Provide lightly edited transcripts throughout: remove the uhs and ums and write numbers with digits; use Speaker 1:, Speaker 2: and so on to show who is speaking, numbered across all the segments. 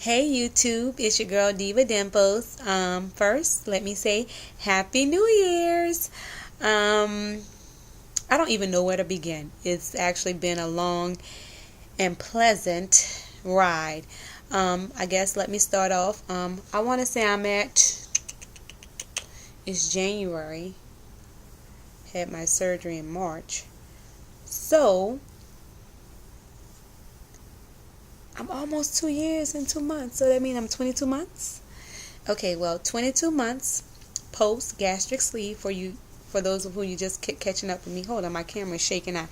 Speaker 1: Hey YouTube, it's your girl Diva Dimples. First, let me say Happy New Year's. I don't even know where to begin. It's actually been a long and pleasant ride. I guess let me start off. I want to say it's January. Had my surgery in March. So, I'm almost 2 years and 2 months. So that means I'm 22 months. Okay, well, 22 months post gastric sleeve for those of you just catching up with me. Hold on, my camera's shaking. I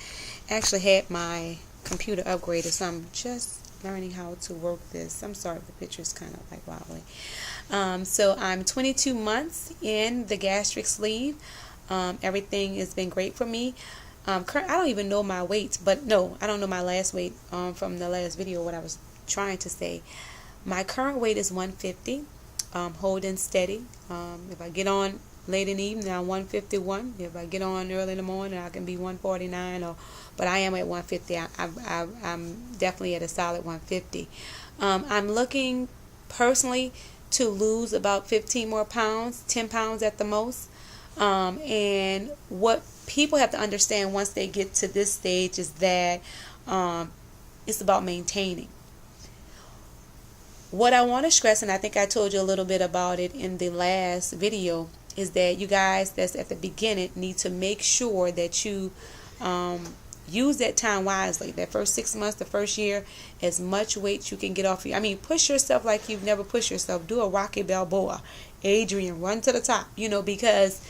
Speaker 1: actually had my computer upgraded, so I'm just learning how to work this. I'm sorry if the picture's kind of like wobbly. So I'm 22 months in the gastric sleeve. Everything has been great for me. I don't even know my weight, but no, I don't know my last weight from the last video, what I was trying to say. My current weight is 150, holding steady. If I get on late in the evening, I'm 151. If I get on early in the morning, I can be 149. But I am at 150. I'm definitely at a solid 150. I'm looking personally to lose about 15 more pounds, 10 pounds at the most. And what people have to understand once they get to this stage is that it's about maintaining. What I want to stress, and I think I told you a little bit about it in the last video, is that you guys that's at the beginning need to make sure that you use that time wisely. That first 6 months, the first year, as much weight you can get off you. I mean, push yourself like you've never pushed yourself. Do a Rocky Balboa, Adrian, run to the top, because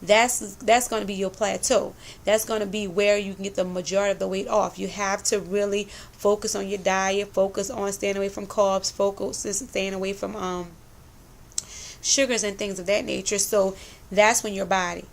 Speaker 1: that's going to be your plateau. That's going to be where you can get the majority of the weight off. You have to really focus on your diet, focus on staying away from carbs, focus on staying away from sugars and things of that nature. So that's when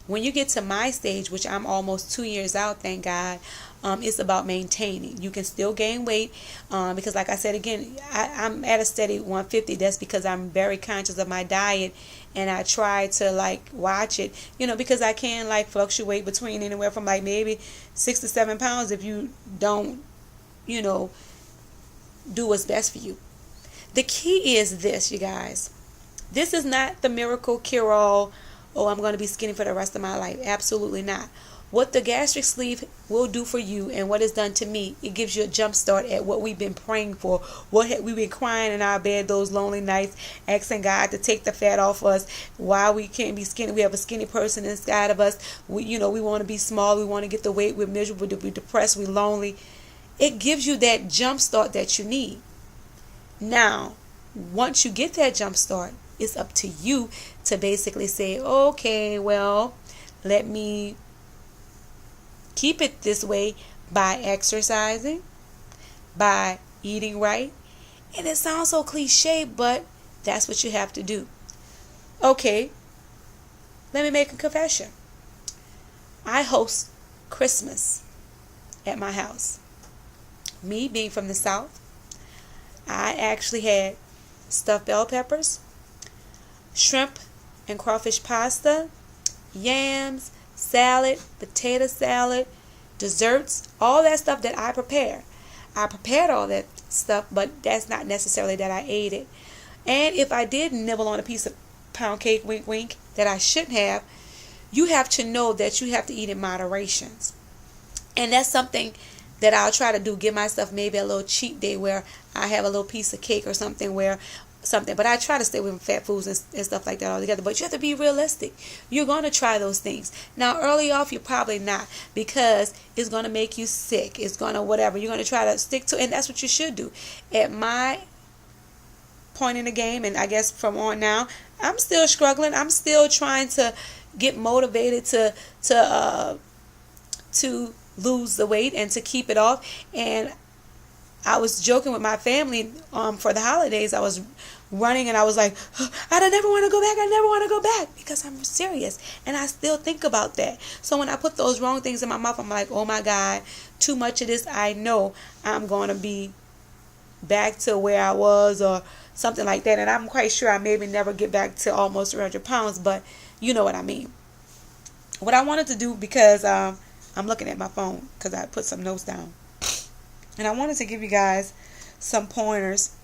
Speaker 1: when you get to my stage, which I'm almost 2 years out, thank God, it's about maintaining. You can still gain weight because, like I said again, I'm at a steady 150. That's because I'm very conscious of my diet, and I try to watch it, because I can fluctuate between anywhere from maybe 6 to 7 pounds if you don't, do what's best for you. The key is this, you guys. This is not the miracle cure-all. Oh, I'm going to be skinny for the rest of my life. Absolutely not. What the gastric sleeve will do for you, and what it's done to me, it gives you a jump start at what we've been praying for. What we've been crying in our bed those lonely nights, asking God to take the fat off us. Why we can't be skinny? We have a skinny person inside of us. We want to be small. We want to get the weight. We're miserable. We're depressed. We're lonely. It gives you that jump start that you need. Now, once you get that jump start, it's up to you to basically say, okay, well, let me keep it this way by exercising, by eating right. And it sounds so cliche, but that's what you have to do. Okay, let me make a confession. I host Christmas at my house. Me being from the South, I actually had stuffed bell peppers, shrimp and crawfish pasta, yams, salad, potato salad, desserts, all that stuff that I prepare. I prepared all that stuff, but that's not necessarily that I ate it. And if I did nibble on a piece of pound cake, wink, wink, that I shouldn't have, you have to know that you have to eat in moderation. And that's something that I'll try to do, give myself maybe a little cheat day where I have a little piece of cake or something but I try to stay away from fat foods and stuff like that altogether. But you have to be realistic. You're going to try those things. Now, early off, you're probably not, because it's going to make you sick. It's going to whatever. You're going to try to stick to, and that's what you should do. At my point in the game, and I guess from on now, I'm still struggling. I'm still trying to get motivated to lose the weight and to keep it off. And I was joking with my family for the holidays. I was running and I was like, I don't never want to go back. I never want to go back, because I'm serious. And I still think about that. So when I put those wrong things in my mouth, I'm like, oh my God, too much of this. I know I'm going to be back to where I was or something like that. And I'm quite sure I maybe never get back to almost 300 pounds, but you know what I mean. What I wanted to do, because I'm looking at my phone because I put some notes down. And I wanted to give you guys some pointers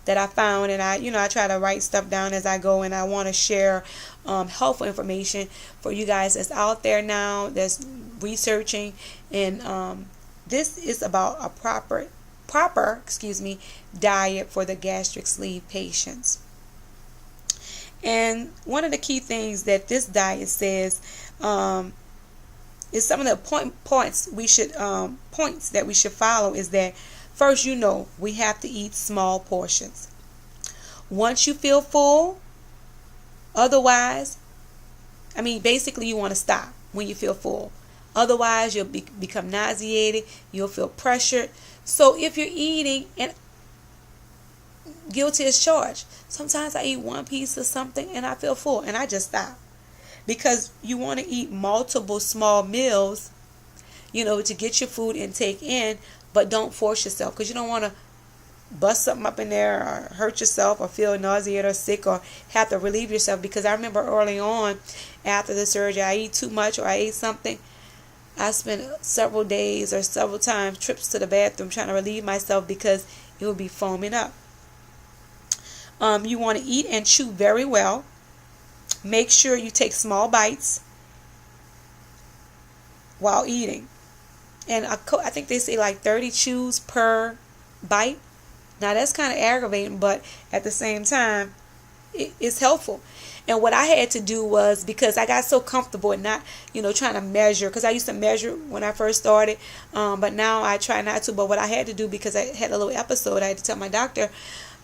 Speaker 1: that I found, and I try to write stuff down as I go, and I want to share helpful information for you guys that's out there now, that's researching, and this is about a proper diet for the gastric sleeve patients. And one of the key things that this diet says is some of the points that we should follow is that first, we have to eat small portions. Once you feel full, otherwise, basically you want to stop when you feel full. Otherwise, you'll become nauseated. You'll feel pressured. So if you're eating, and guilty as charged, sometimes I eat one piece of something and I feel full and I just stop. Because you want to eat multiple small meals, to get your food intake in, but don't force yourself, because you don't want to bust something up in there or hurt yourself or feel nauseated or sick or have to relieve yourself. Because I remember early on after the surgery, I eat too much or I ate something. I spent several days or several times trips to the bathroom trying to relieve myself because it would be foaming up. You want to eat and chew very well. Make sure you take small bites while eating. And I think they say like 30 chews per bite. Now that's kind of aggravating, but at the same time, it's helpful. And what I had to do was, because I got so comfortable and not, trying to measure, because I used to measure when I first started, but now I try not to. But what I had to do, because I had a little episode, I had to tell my doctor.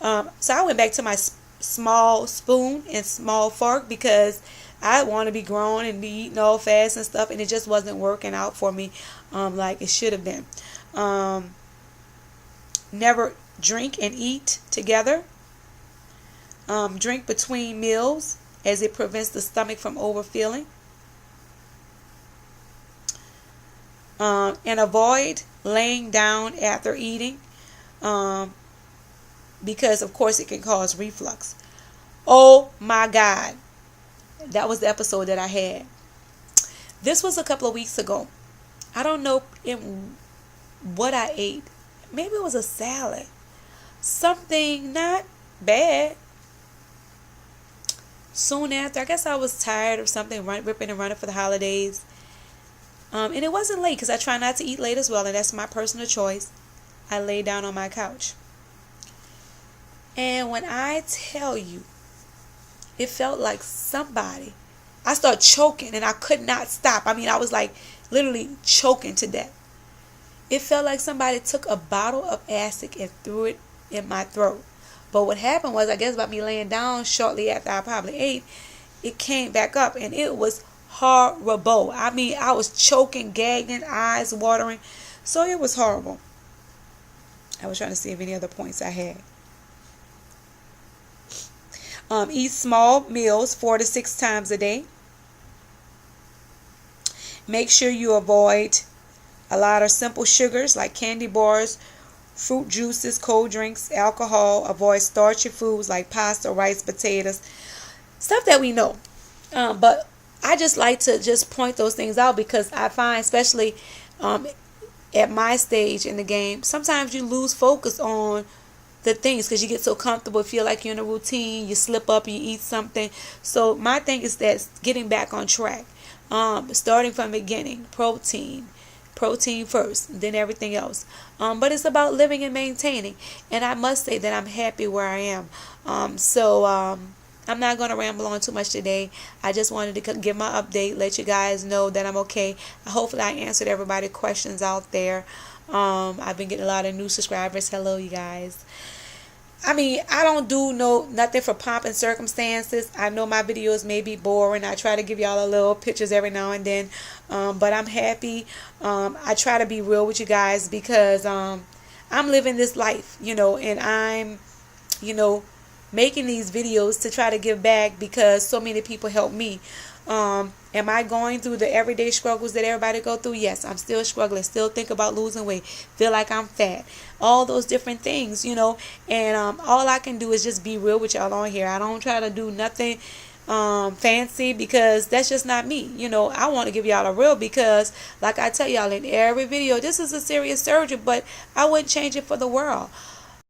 Speaker 1: So I went back to my small spoon and small fork, because I want to be grown and be eating all fast and stuff, and it just wasn't working out for me like it should have been. Never drink and eat together. Drink between meals, as it prevents the stomach from overfilling. And avoid laying down after eating, because of course it can cause reflux. Oh my God, that was the episode that I had. This was a couple of weeks ago. I don't know what I ate. Maybe it was a salad, something not bad. Soon after, I guess I was tired of something, ripping and running for the holidays. And it wasn't late, because I try not to eat late as well, and that's my personal choice. I lay down on my couch. And when I tell you, it felt like I started choking, and I could not stop. I was like literally choking to death. It felt like somebody took a bottle of acid and threw it in my throat. But what happened was, I guess by me laying down shortly after I probably ate, it came back up, and it was horrible. I was choking, gagging, eyes watering. So it was horrible. I was trying to see if any other points I had. Eat small meals 4 to 6 times a day. Make sure you avoid a lot of simple sugars like candy bars, fruit juices, cold drinks, alcohol. Avoid starchy foods like pasta, rice, potatoes, stuff that we know. But I just like to just point those things out, because I find, especially at my stage in the game, sometimes you lose focus on the things because you get so comfortable, feel like you're in a routine, you slip up, you eat something. So my thing is that getting back on track, starting from the beginning, protein first, then everything else. But it's about living and maintaining, and I must say that I'm happy where I am. I'm not going to ramble on too much today. I just wanted to give my update, let you guys know that I'm okay. Hopefully I answered everybody's questions out there. I've been getting a lot of new subscribers. Hello, you guys. I don't do nothing for pomp and circumstances. I know my videos may be boring. I try to give y'all a little pictures every now and then. But I'm happy. I try to be real with you guys, because I'm living this life, and I'm, making these videos to try to give back, because so many people help me. Am I going through the everyday struggles that everybody go through? Yes, I'm still struggling, still think about losing weight, feel like I'm fat, all those different things, and all I can do is just be real with y'all on here. I don't try to do nothing fancy, because that's just not me. I want to give y'all a real, because like I tell y'all in every video, this is a serious surgery, but I wouldn't change it for the world.